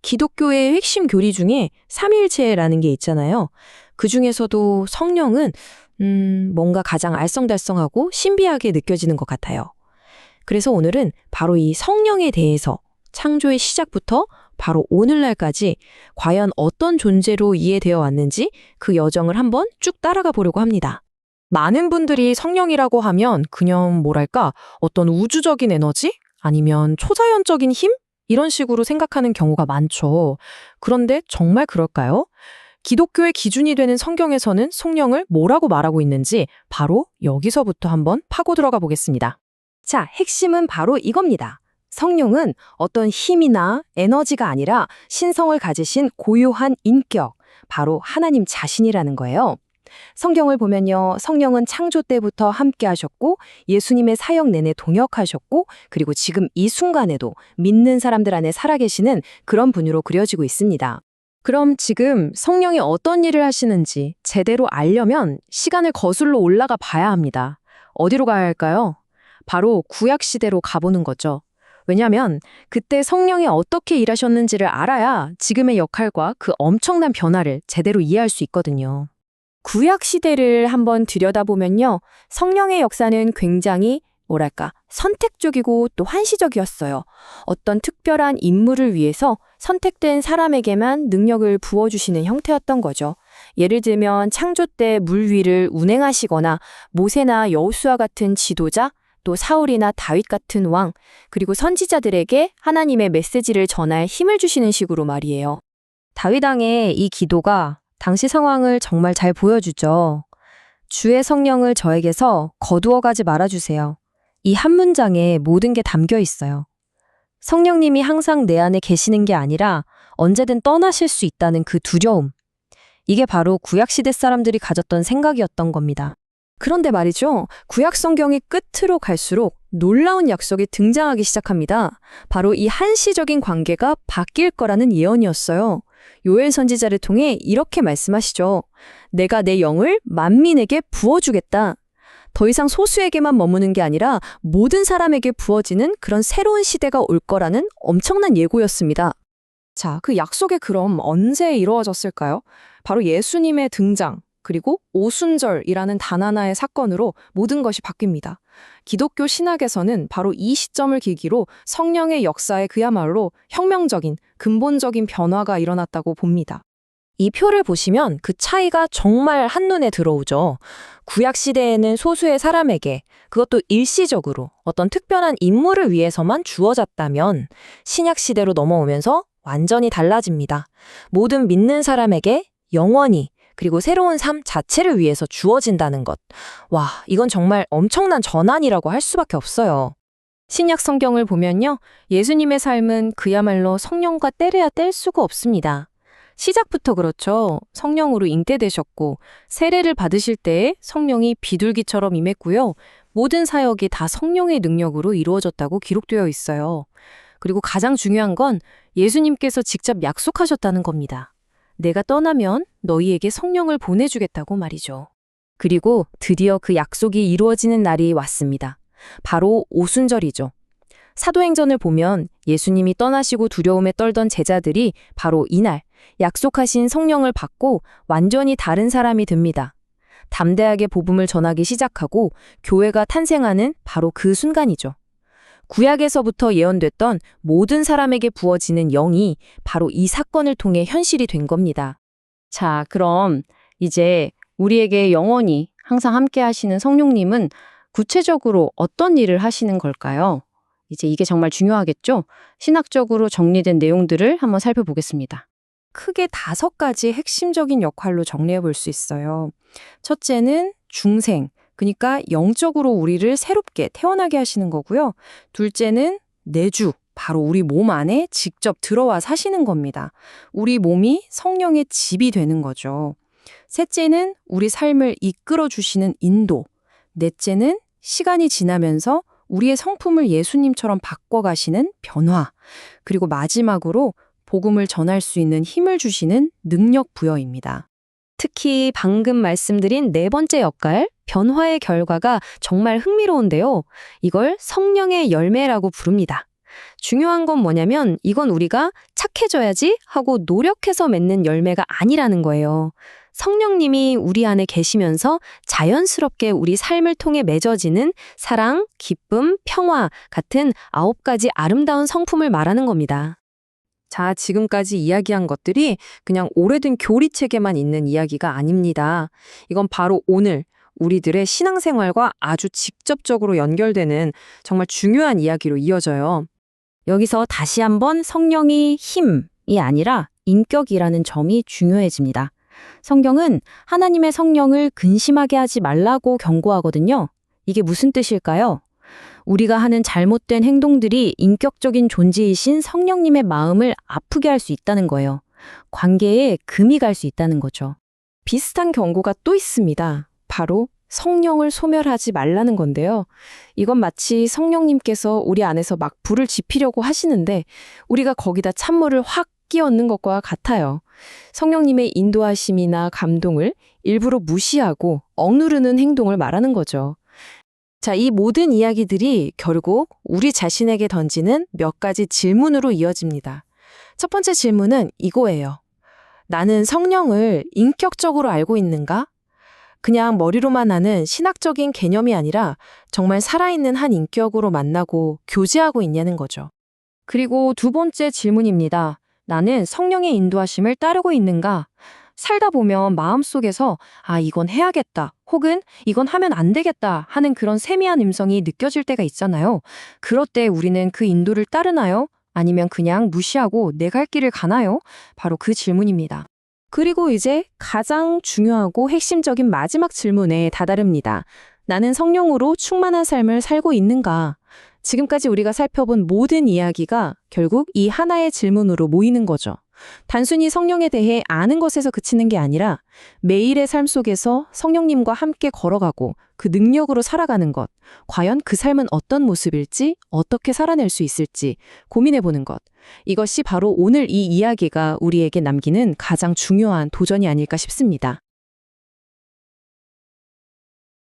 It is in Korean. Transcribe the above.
기독교의 핵심 교리 중에 삼위일체라는 게 있잖아요. 그 중에서도 성령은 뭔가 가장 알쏭달쏭하고 신비하게 느껴지는 것 같아요. 그래서 오늘은 바로 이 성령에 대해서 창조의 시작부터 바로 오늘날까지 과연 어떤 존재로 이해되어 왔는지 그 여정을 한번 쭉 따라가 보려고 합니다. 많은 분들이 성령이라고 하면 그냥 뭐랄까 어떤 우주적인 에너지? 아니면 초자연적인 힘? 이런 식으로 생각하는 경우가 많죠. 그런데 정말 그럴까요? 기독교의 기준이 되는 성경에서는 성령을 뭐라고 말하고 있는지 바로 여기서부터 한번 파고 들어가 보겠습니다. 자, 핵심은 바로 이겁니다. 성령은 어떤 힘이나 에너지가 아니라 신성을 가지신 고유한 인격, 바로 하나님 자신이라는 거예요. 성경을 보면요, 성령은 창조 때부터 함께 하셨고 예수님의 사역 내내 동역하셨고 그리고 지금 이 순간에도 믿는 사람들 안에 살아계시는 그런 분으로 그려지고 있습니다. 그럼 지금 성령이 어떤 일을 하시는지 제대로 알려면 시간을 거슬러 올라가 봐야 합니다. 어디로 가야 할까요? 바로 구약시대로 가보는 거죠. 왜냐하면 그때 성령이 어떻게 일하셨는지를 알아야 지금의 역할과 그 엄청난 변화를 제대로 이해할 수 있거든요. 구약 시대를 한번 들여다보면요, 성령의 역사는 굉장히 선택적이고 또 환시적이었어요. 어떤 특별한 임무를 위해서 선택된 사람에게만 능력을 부어주시는 형태였던 거죠. 예를 들면 창조 때 물 위를 운행하시거나 모세나 여호수아 같은 지도자, 또 사울이나 다윗 같은 왕, 그리고 선지자들에게 하나님의 메시지를 전할 힘을 주시는 식으로 말이에요. 다윗 왕의 이 기도가 당시 상황을 정말 잘 보여주죠. 주의 성령을 저에게서 거두어가지 말아주세요. 이 한 문장에 모든 게 담겨 있어요. 성령님이 항상 내 안에 계시는 게 아니라 언제든 떠나실 수 있다는 그 두려움. 이게 바로 구약시대 사람들이 가졌던 생각이었던 겁니다. 그런데 말이죠, 구약 성경이 끝으로 갈수록 놀라운 약속이 등장하기 시작합니다. 바로 이 한시적인 관계가 바뀔 거라는 예언이었어요. 요엘 선지자를 통해 이렇게 말씀하시죠. 내가 내 영을 만민에게 부어주겠다. 더 이상 소수에게만 머무는 게 아니라 모든 사람에게 부어지는 그런 새로운 시대가 올 거라는 엄청난 예고였습니다. 자, 그 약속이 그럼 언제 이루어졌을까요? 바로 예수님의 등장, 그리고 오순절이라는 단 하나의 사건으로 모든 것이 바뀝니다. 기독교 신학에서는 바로 이 시점을 계기로 성령의 역사에 그야말로 혁명적인, 근본적인 변화가 일어났다고 봅니다. 이 표를 보시면 그 차이가 정말 한눈에 들어오죠. 구약시대에는 소수의 사람에게, 그것도 일시적으로 어떤 특별한 임무를 위해서만 주어졌다면 신약시대로 넘어오면서 완전히 달라집니다. 모든 믿는 사람에게 영원히 그리고 새로운 삶 자체를 위해서 주어진다는 것. 와, 이건 정말 엄청난 전환이라고 할 수밖에 없어요. 신약 성경을 보면요, 예수님의 삶은 그야말로 성령과 떼려야 뗄 수가 없습니다. 시작부터 그렇죠. 성령으로 잉태되셨고 세례를 받으실 때에 성령이 비둘기처럼 임했고요. 모든 사역이 다 성령의 능력으로 이루어졌다고 기록되어 있어요. 그리고 가장 중요한 건 예수님께서 직접 약속하셨다는 겁니다. 내가 떠나면 너희에게 성령을 보내주겠다고 말이죠. 그리고 드디어 그 약속이 이루어지는 날이 왔습니다. 바로 오순절이죠. 사도행전을 보면 예수님이 떠나시고 두려움에 떨던 제자들이 바로 이날 약속하신 성령을 받고 완전히 다른 사람이 됩니다. 담대하게 복음을 전하기 시작하고 교회가 탄생하는 바로 그 순간이죠. 구약에서부터 예언됐던 모든 사람에게 부어지는 영이 바로 이 사건을 통해 현실이 된 겁니다. 자, 그럼 이제 우리에게 영원히 항상 함께 하시는 성령님은 구체적으로 어떤 일을 하시는 걸까요? 이제 이게 정말 중요하겠죠? 신학적으로 정리된 내용들을 한번 살펴보겠습니다. 크게 5가지 핵심적인 역할로 정리해 볼 수 있어요. 첫째는 중생, 그러니까 영적으로 우리를 새롭게 태어나게 하시는 거고요. 둘째는 내주, 바로 우리 몸 안에 직접 들어와 사시는 겁니다. 우리 몸이 성령의 집이 되는 거죠. 셋째는 우리 삶을 이끌어 주시는 인도. 넷째는 시간이 지나면서 우리의 성품을 예수님처럼 바꿔가시는 변화. 그리고 마지막으로 복음을 전할 수 있는 힘을 주시는 능력 부여입니다. 특히 방금 말씀드린 4번째 역할, 변화의 결과가 정말 흥미로운데요. 이걸 성령의 열매라고 부릅니다. 중요한 건 뭐냐면 이건 우리가 착해져야지 하고 노력해서 맺는 열매가 아니라는 거예요. 성령님이 우리 안에 계시면서 자연스럽게 우리 삶을 통해 맺어지는 사랑, 기쁨, 평화 같은 9가지 아름다운 성품을 말하는 겁니다. 자, 지금까지 이야기한 것들이 그냥 오래된 교리책에만 있는 이야기가 아닙니다. 이건 바로 오늘 우리들의 신앙생활과 아주 직접적으로 연결되는 정말 중요한 이야기로 이어져요. 여기서 다시 한번 성령이 힘이 아니라 인격이라는 점이 중요해집니다. 성경은 하나님의 성령을 근심하게 하지 말라고 경고하거든요. 이게 무슨 뜻일까요? 우리가 하는 잘못된 행동들이 인격적인 존재이신 성령님의 마음을 아프게 할 수 있다는 거예요. 관계에 금이 갈 수 있다는 거죠. 비슷한 경고가 또 있습니다. 바로 성령을 소멸하지 말라는 건데요. 이건 마치 성령님께서 우리 안에서 막 불을 지피려고 하시는데 우리가 거기다 찬물을 확 끼얹는 것과 같아요. 성령님의 인도하심이나 감동을 일부러 무시하고 억누르는 행동을 말하는 거죠. 자, 이 모든 이야기들이 결국 우리 자신에게 던지는 몇 가지 질문으로 이어집니다. 첫 번째 질문은 이거예요. 나는 성령을 인격적으로 알고 있는가? 그냥 머리로만 아는 신학적인 개념이 아니라 정말 살아있는 한 인격으로 만나고 교제하고 있냐는 거죠. 그리고 두 번째 질문입니다. 나는 성령의 인도하심을 따르고 있는가? 살다 보면 마음속에서 이건 해야겠다 혹은 이건 하면 안 되겠다 하는 그런 세미한 음성이 느껴질 때가 있잖아요. 그럴 때 우리는 그 인도를 따르나요? 아니면 그냥 무시하고 내 갈 길을 가나요? 바로 그 질문입니다. 그리고 이제 가장 중요하고 핵심적인 마지막 질문에 다다릅니다. 나는 성령으로 충만한 삶을 살고 있는가? 지금까지 우리가 살펴본 모든 이야기가 결국 이 하나의 질문으로 모이는 거죠. 단순히 성령에 대해 아는 것에서 그치는 게 아니라 매일의 삶 속에서 성령님과 함께 걸어가고 그 능력으로 살아가는 것, 과연 그 삶은 어떤 모습일지, 어떻게 살아낼 수 있을지 고민해보는 것. 이것이 바로 오늘 이 이야기가 우리에게 남기는 가장 중요한 도전이 아닐까 싶습니다.